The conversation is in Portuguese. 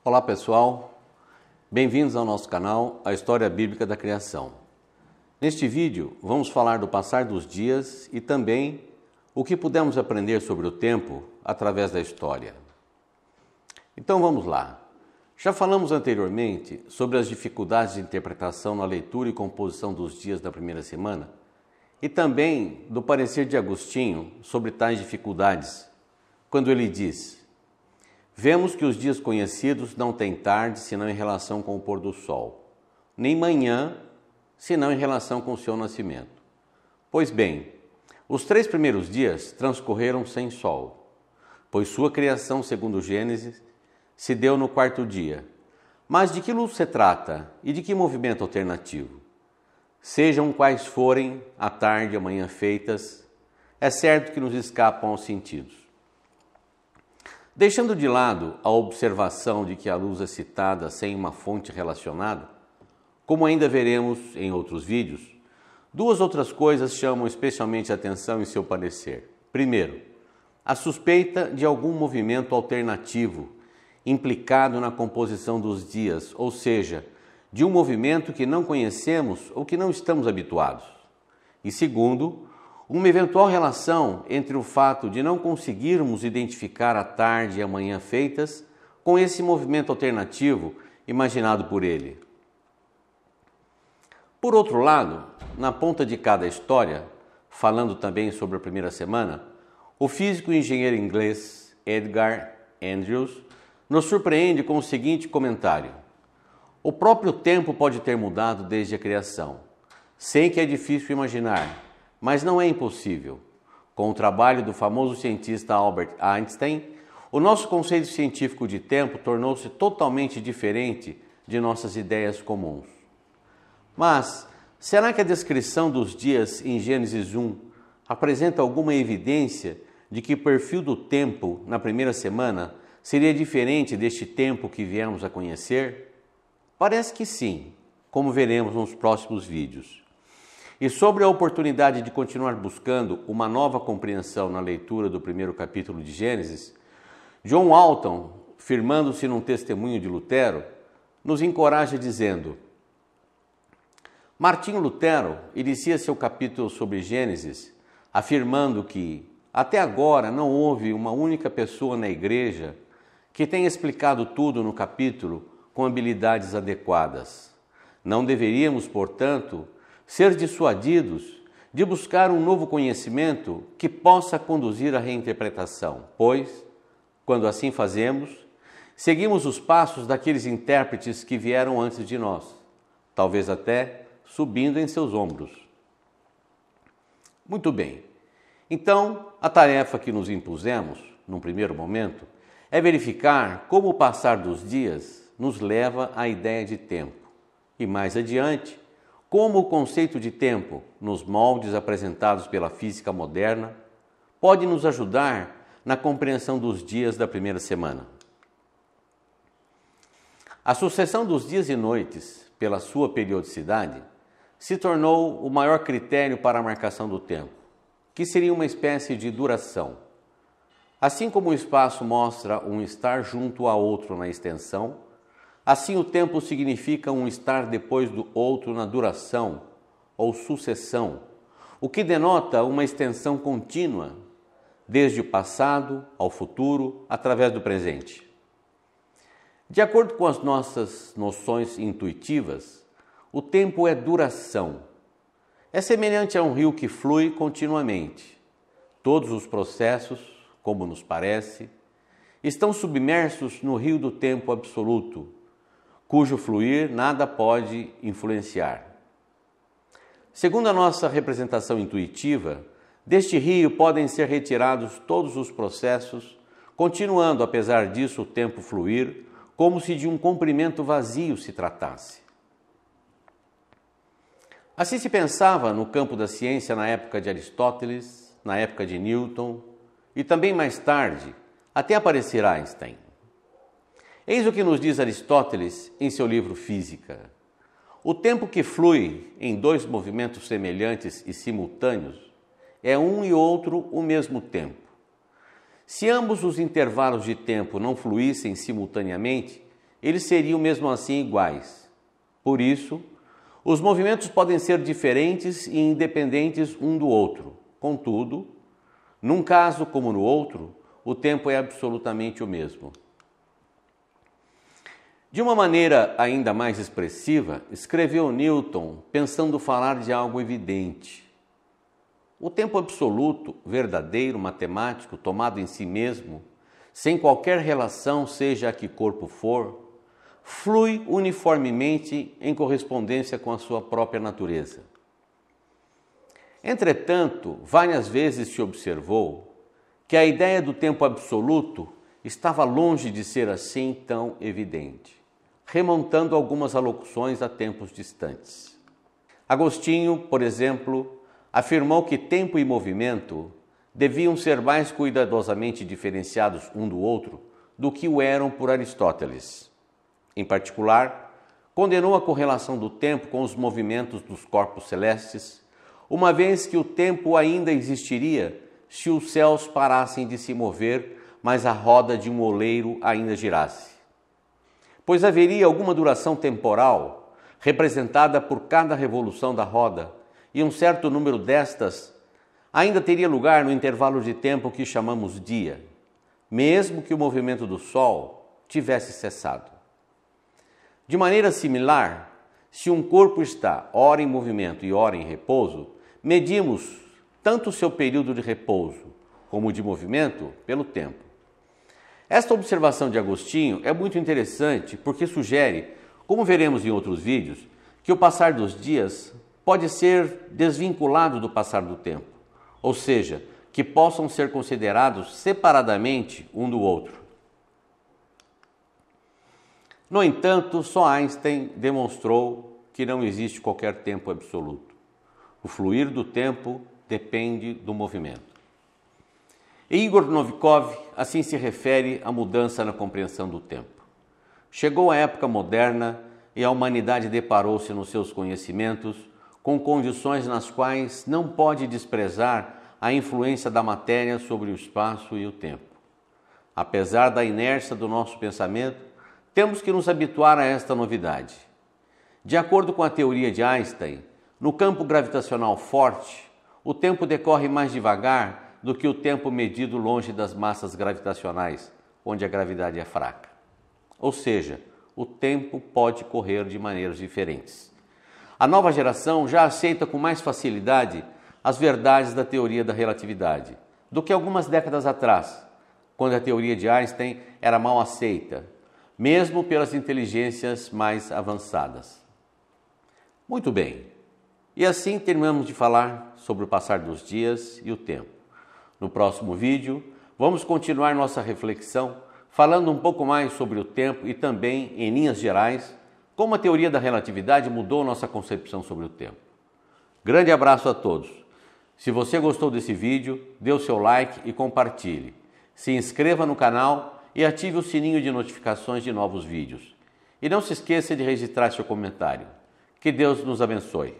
Olá pessoal, bem-vindos ao nosso canal A História Bíblica da Criação. Neste vídeo vamos falar do passar dos dias e também o que pudemos aprender sobre o tempo através da história. Então vamos lá. Já falamos anteriormente sobre as dificuldades de interpretação na leitura e composição dos dias da primeira semana e também do parecer de Agostinho sobre tais dificuldades, quando ele diz: vemos que os dias conhecidos não têm tarde, senão em relação com o pôr do sol, nem manhã, senão em relação com o seu nascimento. Pois bem, os 3 primeiros dias transcorreram sem sol, pois sua criação, segundo Gênesis, se deu no 4º dia. Mas de que luz se trata e de que movimento alternativo? Sejam quais forem a tarde e a manhã feitas, é certo que nos escapam aos sentidos. Deixando de lado a observação de que a luz é citada sem uma fonte relacionada, como ainda veremos em outros vídeos, 2 outras coisas chamam especialmente a atenção em seu parecer. Primeiro, a suspeita de algum movimento alternativo implicado na composição dos dias, ou seja, de um movimento que não conhecemos ou que não estamos habituados. E segundo, uma eventual relação entre o fato de não conseguirmos identificar a tarde e a manhã feitas com esse movimento alternativo imaginado por ele. Por outro lado, na ponta de cada história, falando também sobre a primeira semana, o físico e engenheiro inglês Edgar Andrews nos surpreende com o seguinte comentário: o próprio tempo pode ter mudado desde a criação. Sei que é difícil imaginar, mas não é impossível. Com o trabalho do famoso cientista Albert Einstein, o nosso conceito científico de tempo tornou-se totalmente diferente de nossas ideias comuns. Mas, será que a descrição dos dias em Gênesis 1 apresenta alguma evidência de que o perfil do tempo na primeira semana seria diferente deste tempo que viemos a conhecer? Parece que sim, como veremos nos próximos vídeos. E sobre a oportunidade de continuar buscando uma nova compreensão na leitura do primeiro capítulo de Gênesis, John Walton, firmando-se num testemunho de Lutero, nos encoraja dizendo: Martinho Lutero inicia seu capítulo sobre Gênesis afirmando que, até agora, não houve uma única pessoa na igreja que tenha explicado tudo no capítulo com habilidades adequadas. Não deveríamos, portanto, ser dissuadidos de buscar um novo conhecimento que possa conduzir à reinterpretação, pois, quando assim fazemos, seguimos os passos daqueles intérpretes que vieram antes de nós, talvez até subindo em seus ombros. Muito bem, então a tarefa que nos impusemos, num primeiro momento, é verificar como o passar dos dias nos leva à ideia de tempo e, mais adiante, como o conceito de tempo, nos moldes apresentados pela física moderna, pode nos ajudar na compreensão dos dias da primeira semana. A sucessão dos dias e noites, pela sua periodicidade, se tornou o maior critério para a marcação do tempo, que seria uma espécie de duração. Assim como o espaço mostra um estar junto a outro na extensão, assim o tempo significa um estar depois do outro na duração ou sucessão, o que denota uma extensão contínua, desde o passado ao futuro, através do presente. De acordo com as nossas noções intuitivas, o tempo é duração. É semelhante a um rio que flui continuamente. Todos os processos, como nos parece, estão submersos no rio do tempo absoluto, cujo fluir nada pode influenciar. Segundo a nossa representação intuitiva, deste rio podem ser retirados todos os processos, continuando, apesar disso, o tempo fluir, como se de um comprimento vazio se tratasse. Assim se pensava no campo da ciência na época de Aristóteles, na época de Newton e também mais tarde, até aparecer Einstein. Eis o que nos diz Aristóteles em seu livro Física. O tempo que flui em 2 movimentos semelhantes e simultâneos é um e outro o mesmo tempo. Se ambos os intervalos de tempo não fluíssem simultaneamente, eles seriam mesmo assim iguais. Por isso, os movimentos podem ser diferentes e independentes um do outro. Contudo, num caso como no outro, o tempo é absolutamente o mesmo. De uma maneira ainda mais expressiva, escreveu Newton pensando falar de algo evidente. O tempo absoluto, verdadeiro, matemático, tomado em si mesmo, sem qualquer relação, seja a que corpo for, flui uniformemente em correspondência com a sua própria natureza. Entretanto, várias vezes se observou que a ideia do tempo absoluto estava longe de ser assim tão evidente, remontando algumas alocuções a tempos distantes. Agostinho, por exemplo, afirmou que tempo e movimento deviam ser mais cuidadosamente diferenciados um do outro do que o eram por Aristóteles. Em particular, condenou a correlação do tempo com os movimentos dos corpos celestes, uma vez que o tempo ainda existiria se os céus parassem de se mover, mas a roda de um oleiro ainda girasse. Pois haveria alguma duração temporal, representada por cada revolução da roda, e um certo número destas ainda teria lugar no intervalo de tempo que chamamos dia, mesmo que o movimento do Sol tivesse cessado. De maneira similar, se um corpo está ora em movimento e ora em repouso, medimos tanto o seu período de repouso como o de movimento pelo tempo. Esta observação de Agostinho é muito interessante porque sugere, como veremos em outros vídeos, que o passar dos dias pode ser desvinculado do passar do tempo, ou seja, que possam ser considerados separadamente um do outro. No entanto, só Einstein demonstrou que não existe qualquer tempo absoluto. O fluir do tempo depende do movimento. Igor Novikov assim se refere à mudança na compreensão do tempo. Chegou a época moderna e a humanidade deparou-se nos seus conhecimentos com condições nas quais não pode desprezar a influência da matéria sobre o espaço e o tempo. Apesar da inércia do nosso pensamento, temos que nos habituar a esta novidade. De acordo com a teoria de Einstein, no campo gravitacional forte, o tempo decorre mais devagar do que o tempo medido longe das massas gravitacionais, onde a gravidade é fraca. Ou seja, o tempo pode correr de maneiras diferentes. A nova geração já aceita com mais facilidade as verdades da teoria da relatividade do que algumas décadas atrás, quando a teoria de Einstein era mal aceita, mesmo pelas inteligências mais avançadas. Muito bem, e assim terminamos de falar sobre o passar dos dias e o tempo. No próximo vídeo, vamos continuar nossa reflexão falando um pouco mais sobre o tempo e também, em linhas gerais, como a teoria da relatividade mudou nossa concepção sobre o tempo. Grande abraço a todos. Se você gostou desse vídeo, dê o seu like e compartilhe. Se inscreva no canal e ative o sininho de notificações de novos vídeos. E não se esqueça de registrar seu comentário. Que Deus nos abençoe.